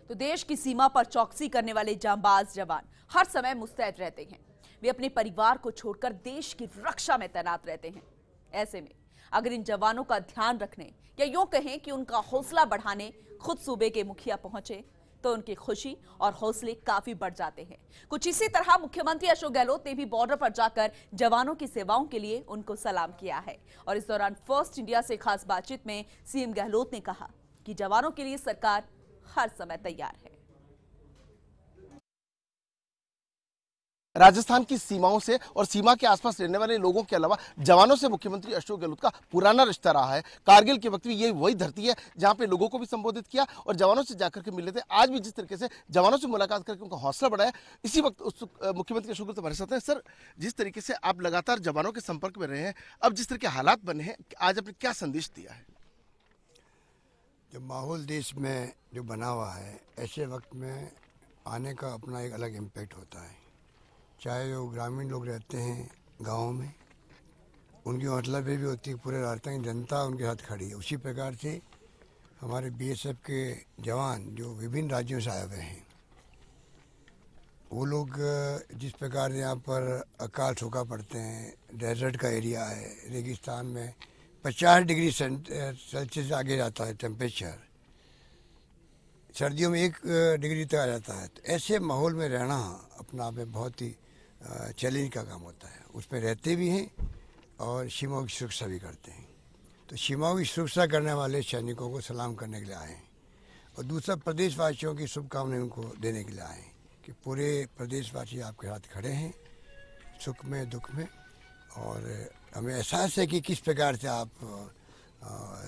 तो देश की सीमा पर चौकसी करने वाले जांबाज जवान हर समय मुस्तैद रहते हैं। वे अपने परिवार को छोड़कर देश की रक्षा में तैनात रहते हैं। ऐसे में अगर इन जवानों का ध्यान रखने या यूं कहें कि उनका हौसला बढ़ाने खुद सूबे के मुखिया पहुंचे तो उनकी खुशी और हौसले काफी बढ़ जाते हैं। कुछ इसी तरह मुख्यमंत्री अशोक गहलोत ने भी बॉर्डर पर जाकर जवानों की सेवाओं के लिए उनको सलाम किया है। और इस दौरान फर्स्ट इंडिया से खास बातचीत में सीएम गहलोत ने कहा कि जवानों के लिए सरकार हर समय तैयार है। राजस्थान की सीमाओं से और सीमा के आसपास रहने वाले लोगों के अलावा जवानों से मुख्यमंत्री अशोक गहलोत का पुराना रिश्ता रहा है। कारगिल के वक्त भी ये वही धरती है जहां पे लोगों को भी संबोधित किया और जवानों से जाकर के मिले थे। आज भी जिस तरीके से जवानों से मुलाकात करके उनका हौसला बढ़ाया, इसी वक्त मुख्यमंत्री अशोक गहलोत हमारे साथ हैं। सर, जिस तरीके से आप लगातार जवानों के संपर्क में रहे हैं, अब जिस तरह के हालात बने हैं, आज आपने क्या संदेश दिया है? जो माहौल देश में जो बना हुआ है, ऐसे वक्त में आने का अपना एक अलग इम्पैक्ट होता है। चाहे वो ग्रामीण लोग रहते हैं गाँव में, उनकी मतलब भी होती है पूरे राजस्थान की जनता उनके साथ खड़ी है। उसी प्रकार से हमारे बीएसएफ के जवान जो विभिन्न राज्यों से आए हुए हैं, वो लोग जिस प्रकार यहाँ पर अकाल सूखा पड़ते हैं, डेजर्ट का एरिया है, रेगिस्तान में 50 डिग्री सेल्सियस आगे जाता है टेम्परेचर, सर्दियों में 1 डिग्री तक आ जाता है। तो ऐसे माहौल में रहना अपना आप में बहुत ही चैलेंज का काम होता है। उसमें रहते भी हैं और सीमाओं की सुरक्षा भी करते हैं। तो सीमाओं की सुरक्षा करने वाले सैनिकों को सलाम करने के लिए आए हैं और दूसरा प्रदेशवासियों की शुभकामनाएं उनको देने के लिए आए हैं कि पूरे प्रदेशवासी आपके साथ खड़े हैं, सुख में दुख में, और हमें एहसास है कि किस प्रकार से आप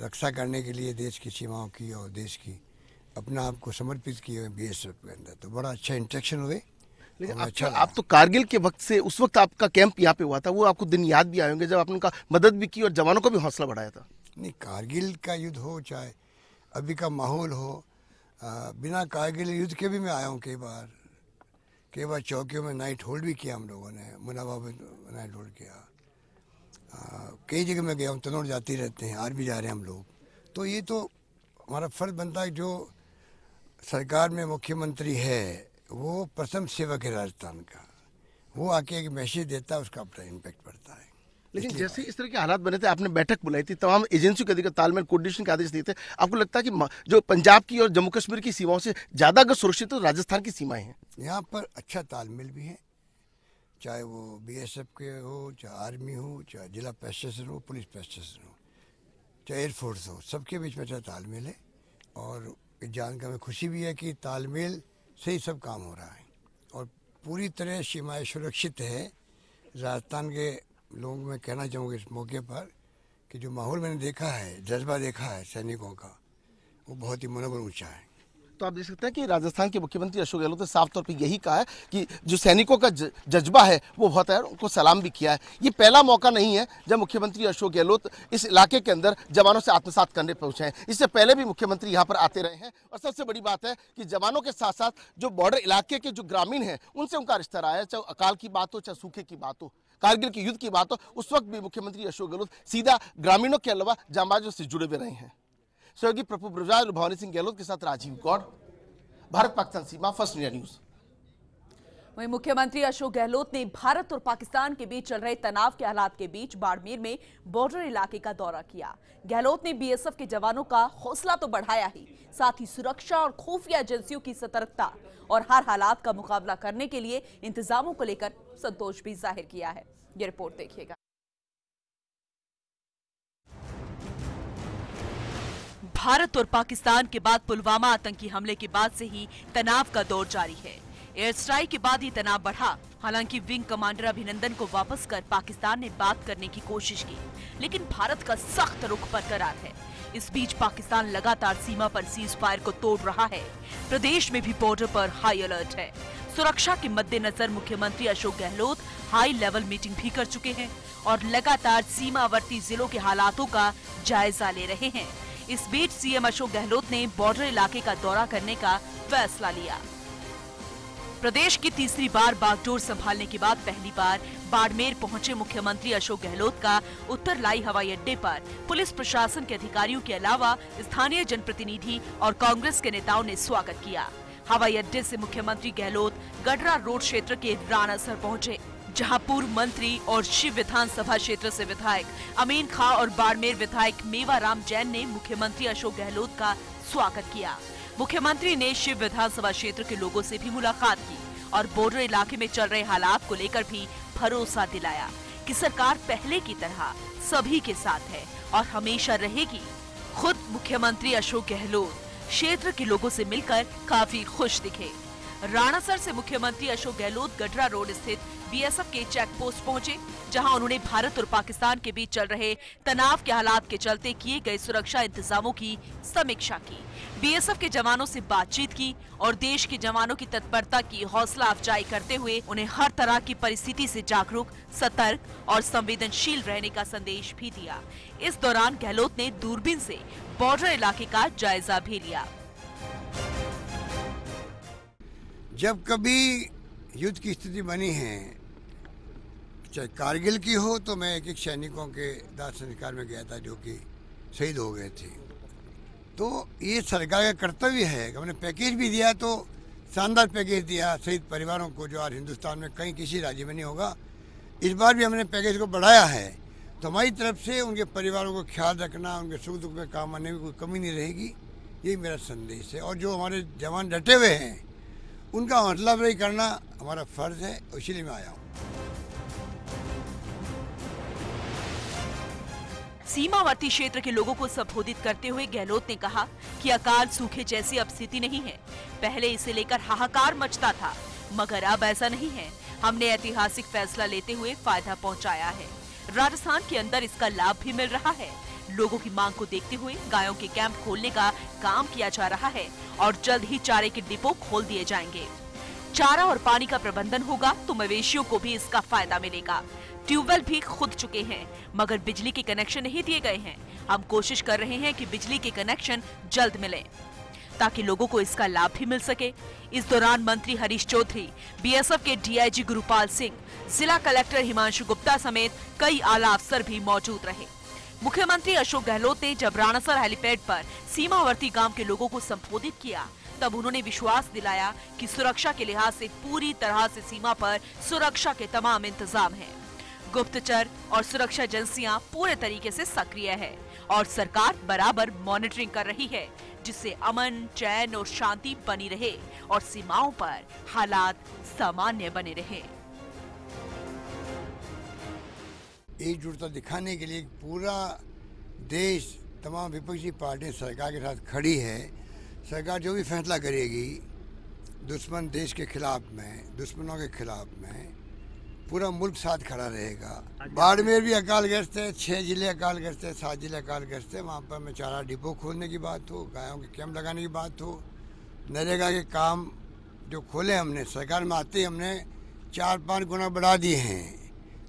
रक्षा करने के लिए देश की सीमाओं की और देश की अपना आप को समर्पित किए हुए बीएसएफ के अंदर। तो बड़ा अच्छा इंटरेक्शन हुए। लेकिन आप तो कारगिल के वक्त से, उस वक्त आपका कैंप यहाँ पे हुआ था, वो आपको दिन याद भी आए होंगे जब आपने उनका मदद भी की और जवानों को भी हौसला बढ़ाया था। नहीं, कारगिल का युद्ध हो चाहे अभी का माहौल हो, बिना कारगिल युद्ध के भी मैं आया हूँ कई बार चौकियों में नाइट होल्ड भी किया हम लोगों ने, मुनाबा में नाइट होल्ड किया। कई जगह में गया हूँ, तनोड़ जाते रहते हैं, आज भी जा रहे हैं हम लोग। तो ये तो हमारा फर्ज बनता है, जो सरकार में मुख्यमंत्री है वो प्रथम सेवक है राजस्थान का, वो आके एक मैसेज देता है, उसका अपना इम्पैक्ट पड़ता है। लेकिन जैसे इस तरह के हालात बने थे, आपने बैठक बुलाई थी, तमाम एजेंसियों के अधिकार तालमेल कोऑर्डिनेशन के आदेश दिए थे, आपको लगता है कि जो पंजाब की और जम्मू कश्मीर की सीमाओं से ज्यादा अगर सुरक्षित तो राजस्थान की सीमाएं हैं? यहाँ पर अच्छा तालमेल भी है, चाहे वो बीएसएफ के हो, चाहे आर्मी हो, चाहे जिला प्रशासन हो, पुलिस प्रशासन हो, चाहे एयरफोर्स हो, सबके बीच में अच्छा तालमेल है। और जानकर हमें खुशी भी है कि तालमेल से ही सब काम हो रहा है और पूरी तरह सीमाएं सुरक्षित है। राजस्थान के लोगों में कहना चाहूँगा इस मौके पर कि जो माहौल मैंने देखा है, जज्बा देखा है सैनिकों का, वो बहुत ही मनोबल ऊंचा है। तो आप देख सकते हैं कि राजस्थान के मुख्यमंत्री अशोक गहलोत ने साफ तौर पे यही कहा है कि जो सैनिकों का जज्बा है वो बहुत है, उनको सलाम भी किया है। ये पहला मौका नहीं है जब मुख्यमंत्री अशोक गहलोत इस इलाके के अंदर जवानों से आत्मसात करने पहुंचे हैं। इससे पहले भी मुख्यमंत्री यहाँ पर आते रहे हैं और सबसे बड़ी बात है कि जवानों के साथ साथ जो बॉर्डर इलाके के जो ग्रामीण हैं उनसे उनका रिश्ता रहा है। चाहे अकाल की बात हो, चाहे सूखे की बात हो, कारगिल के युद्ध की बात हो, उस वक्त भी मुख्यमंत्री अशोक गहलोत सीधा ग्रामीणों के अलावा जांबाजों से जुड़े हुए रहे हैं। सहयोगी प्रभु ब्रजराज और भवानी सिंह गहलोत के साथ राजीव गौड़, भारत पाकिस्तान सीमा, फर्स्ट इंडिया न्यूज। वहीं मुख्यमंत्री अशोक गहलोत ने भारत और पाकिस्तान के बीच चल रहे तनाव के हालात के बीच बाड़मेर में बॉर्डर इलाके का दौरा किया। गहलोत ने बीएसएफ के जवानों का हौसला तो बढ़ाया ही, साथ ही सुरक्षा और खुफिया एजेंसियों की सतर्कता और हर हालात का मुकाबला करने के लिए इंतजामों को लेकर संतोष भी जाहिर किया है। ये रिपोर्ट देखिएगा। भारत और पाकिस्तान के बाद पुलवामा आतंकी हमले के बाद से ही तनाव का दौर जारी है। एयर स्ट्राइक के बाद ही तनाव बढ़ा। हालांकि विंग कमांडर अभिनंदन को वापस कर पाकिस्तान ने बात करने की कोशिश की, लेकिन भारत का सख्त रुख बरकरार है। इस बीच पाकिस्तान लगातार सीमा पर सीज फायर को तोड़ रहा है। प्रदेश में भी बॉर्डर पर हाई अलर्ट है। सुरक्षा के मद्देनजर मुख्यमंत्री Ashok Gehlot high level meeting भी कर चुके हैं और लगातार सीमावर्ती जिलों के हालातों का जायजा ले रहे हैं। इस बीच सीएम अशोक गहलोत ने बॉर्डर इलाके का दौरा करने का फैसला लिया। प्रदेश की तीसरी बार बागडोर संभालने के बाद पहली बार बाड़मेर पहुंचे मुख्यमंत्री अशोक गहलोत का उत्तरलाई हवाई अड्डे पर पुलिस प्रशासन के अधिकारियों के अलावा स्थानीय जनप्रतिनिधि और कांग्रेस के नेताओं ने स्वागत किया। हवाई अड्डे से मुख्यमंत्री गहलोत गडरा रोड क्षेत्र के राणासर पहुंचे, जहां पूर्व मंत्री और शिव विधानसभा क्षेत्र से विधायक अमीन खां और बाड़मेर विधायक मेवाराम जैन ने मुख्यमंत्री अशोक गहलोत का स्वागत किया। मुख्यमंत्री ने शिव विधानसभा क्षेत्र के लोगों से भी मुलाकात की और बॉर्डर इलाके में चल रहे हालात को लेकर भी भरोसा दिलाया कि सरकार पहले की तरह सभी के साथ है और हमेशा रहेगी। खुद मुख्यमंत्री अशोक गहलोत क्षेत्र के लोगों से मिलकर काफी खुश दिखे। राणासर से मुख्यमंत्री अशोक गहलोत गडरा रोड स्थित बीएसएफ के चेक पोस्ट पहुंचे, जहां उन्होंने भारत और पाकिस्तान के बीच चल रहे तनाव के हालात के चलते किए गए सुरक्षा इंतजामों की समीक्षा की, बीएसएफ के जवानों से बातचीत की और देश के जवानों की तत्परता की हौसला अफजाई करते हुए उन्हें हर तरह की परिस्थिति से जागरूक, सतर्क और संवेदनशील रहने का संदेश भी दिया। इस दौरान गहलोत ने दूरबीन से बॉर्डर इलाके का जायजा भी लिया। जब कभी युद्ध की स्थिति बनी है, चाहे कारगिल की हो, तो मैं एक एक सैनिकों के दाह संस्कार में गया था जो कि शहीद हो गए थे। तो ये सरकार का कर्तव्य है कि हमने पैकेज भी दिया, तो शानदार पैकेज दिया शहीद परिवारों को, जो आज हिंदुस्तान में कहीं किसी राज्य में नहीं होगा। इस बार भी हमने पैकेज को बढ़ाया है, तो हमारी तरफ से उनके परिवारों को ख्याल रखना, उनके सुख दुख में काम आने में कोई कमी नहीं रहेगी, यही मेरा संदेश है। और जो हमारे जवान डटे हुए हैं उनका हौसला अफजाई करना हमारा फर्ज है, इसीलिए मैं आया हूँ। सीमावर्ती क्षेत्र के लोगों को संबोधित करते हुए गहलोत ने कहा कि अकाल सूखे जैसी अब स्थिति नहीं है। पहले इसे लेकर हाहाकार मचता था, मगर अब ऐसा नहीं है। हमने ऐतिहासिक फैसला लेते हुए फायदा पहुंचाया है। राजस्थान के अंदर इसका लाभ भी मिल रहा है। लोगों की मांग को देखते हुए गायों के कैंप खोलने का काम किया जा रहा है और जल्द ही चारे के डिपो खोल दिए जाएंगे। चारा और पानी का प्रबंधन होगा तो मवेशियों को भी इसका फायदा मिलेगा। ट्यूबवेल भी खुद चुके हैं, मगर बिजली के कनेक्शन नहीं दिए गए हैं। हम कोशिश कर रहे हैं कि बिजली के कनेक्शन जल्द मिले ताकि लोगों को इसका लाभ भी मिल सके। इस दौरान मंत्री हरीश चौधरी, बीएसएफ के डीआईजी गुरुपाल सिंह, जिला कलेक्टर हिमांशु गुप्ता समेत कई आला अफसर भी मौजूद रहे। मुख्यमंत्री अशोक गहलोत ने जब राणासर हेलीपैड पर सीमावर्ती गांव के लोगों को संबोधित किया, तब उन्होंने विश्वास दिलाया कि सुरक्षा के लिहाज से पूरी तरह से सीमा पर सुरक्षा के तमाम इंतजाम हैं। गुप्तचर और सुरक्षा एजेंसियां पूरे तरीके से सक्रिय है और सरकार बराबर मॉनिटरिंग कर रही है, जिससे अमन, चैन और शांति बनी रहे और सीमाओं पर हालात सामान्य बने रहे। एकजुटता दिखाने के लिए पूरा देश, तमाम विपक्षी पार्टियां सरकार के साथ खड़ी है। सरकार जो भी फैसला करेगी दुश्मन देश के खिलाफ में, दुश्मनों के खिलाफ में, पूरा मुल्क साथ खड़ा रहेगा। बाड़मेर भी अकालग्रस्त है, 6 जिले अकालग्रस्त है, 7 जिले अकालग्रस्त है। वहाँ पर में चारा डिपो खोलने की बात हो, गायों के कैंप लगाने की बात हो, नरेगा के काम जो खोले हमने, सरकार में आते ही हमने 4-5 गुना बढ़ा दिए हैं।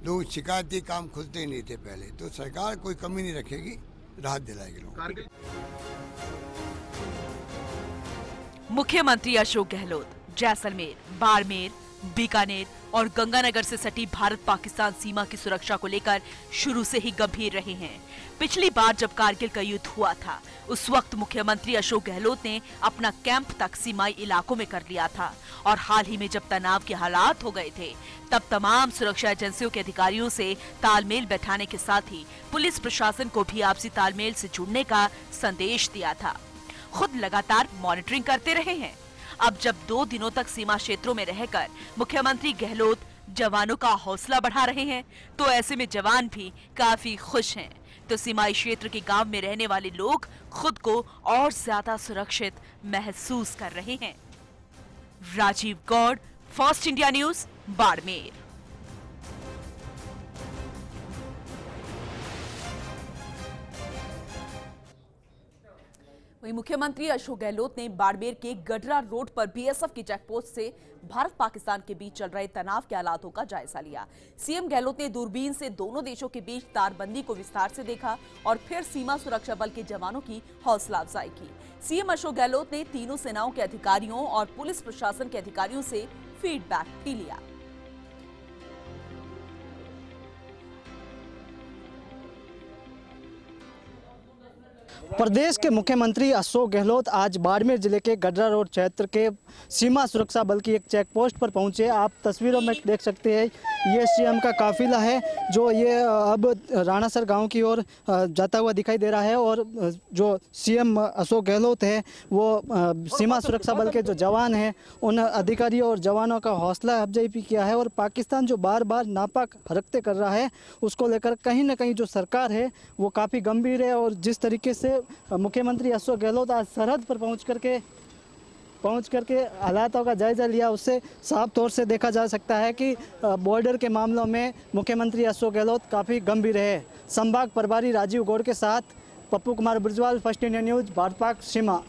लोग शिकायत थी, काम खुलते ही नहीं थे पहले, तो सरकार कोई कमी नहीं रखेगी, राहत दिलाएगी लोगों को। मुख्यमंत्री अशोक गहलोत जैसलमेर, बाड़मेर, बीकानेर और गंगानगर से सटी भारत पाकिस्तान सीमा की सुरक्षा को लेकर शुरू से ही गंभीर रहे हैं। पिछली बार जब कारगिल का युद्ध हुआ था, उस वक्त मुख्यमंत्री अशोक गहलोत ने अपना कैंप तक सीमाई इलाकों में कर लिया था और हाल ही में जब तनाव के हालात हो गए थे, तब तमाम सुरक्षा एजेंसियों के अधिकारियों से तालमेल बैठाने के साथ ही पुलिस प्रशासन को भी आपसी तालमेल से जुड़ने का संदेश दिया था। खुद लगातार मॉनिटरिंग करते रहे हैं। अब जब 2 दिनों तक सीमा क्षेत्रों में रहकर मुख्यमंत्री गहलोत जवानों का हौसला बढ़ा रहे हैं, तो ऐसे में जवान भी काफी खुश हैं। तो सीमाई क्षेत्र के गांव में रहने वाले लोग खुद को और ज्यादा सुरक्षित महसूस कर रहे हैं। Rajeev Gaur, first India news, Barmer. वहीं मुख्यमंत्री अशोक गहलोत ने बाड़मेर के गडरा रोड पर बीएसएफ की चेकपोस्ट से भारत पाकिस्तान के बीच चल रहे तनाव के हालातों का जायजा लिया। सीएम गहलोत ने दूरबीन से दोनों देशों के बीच तारबंदी को विस्तार से देखा और फिर सीमा सुरक्षा बल के जवानों की हौसला अफजाई की। सीएम अशोक गहलोत ने तीनों सेनाओं के अधिकारियों और पुलिस प्रशासन के अधिकारियों से फीडबैक भी लिया। प्रदेश के मुख्यमंत्री अशोक गहलोत आज बाड़मेर जिले के गडरा रोड क्षेत्र के सीमा सुरक्षा बल की एक चेक पोस्ट पर पहुंचे। आप तस्वीरों में देख सकते हैं ये सीएम का काफिला है जो ये अब राणासर गांव की ओर जाता हुआ दिखाई दे रहा है। और जो सीएम अशोक गहलोत है वो सीमा सुरक्षा बल के जो जवान हैं उन अधिकारियों और जवानों का हौसला अफजाई भी किया है। और पाकिस्तान जो बार बार नापाक हरकतें कर रहा है उसको लेकर कहीं ना कहीं जो सरकार है वो काफ़ी गंभीर है। और जिस तरीके से मुख्यमंत्री अशोक गहलोत आज सरहद पर पहुंच करके हालातों का जायजा लिया, उससे साफ तौर से देखा जा सकता है कि बॉर्डर के मामलों में मुख्यमंत्री अशोक गहलोत काफ़ी गंभीर है। संभाग प्रभारी राजीव गौड़ के साथ Pappu Kumar Brajwal, First India News, Bharat Pak सीमा।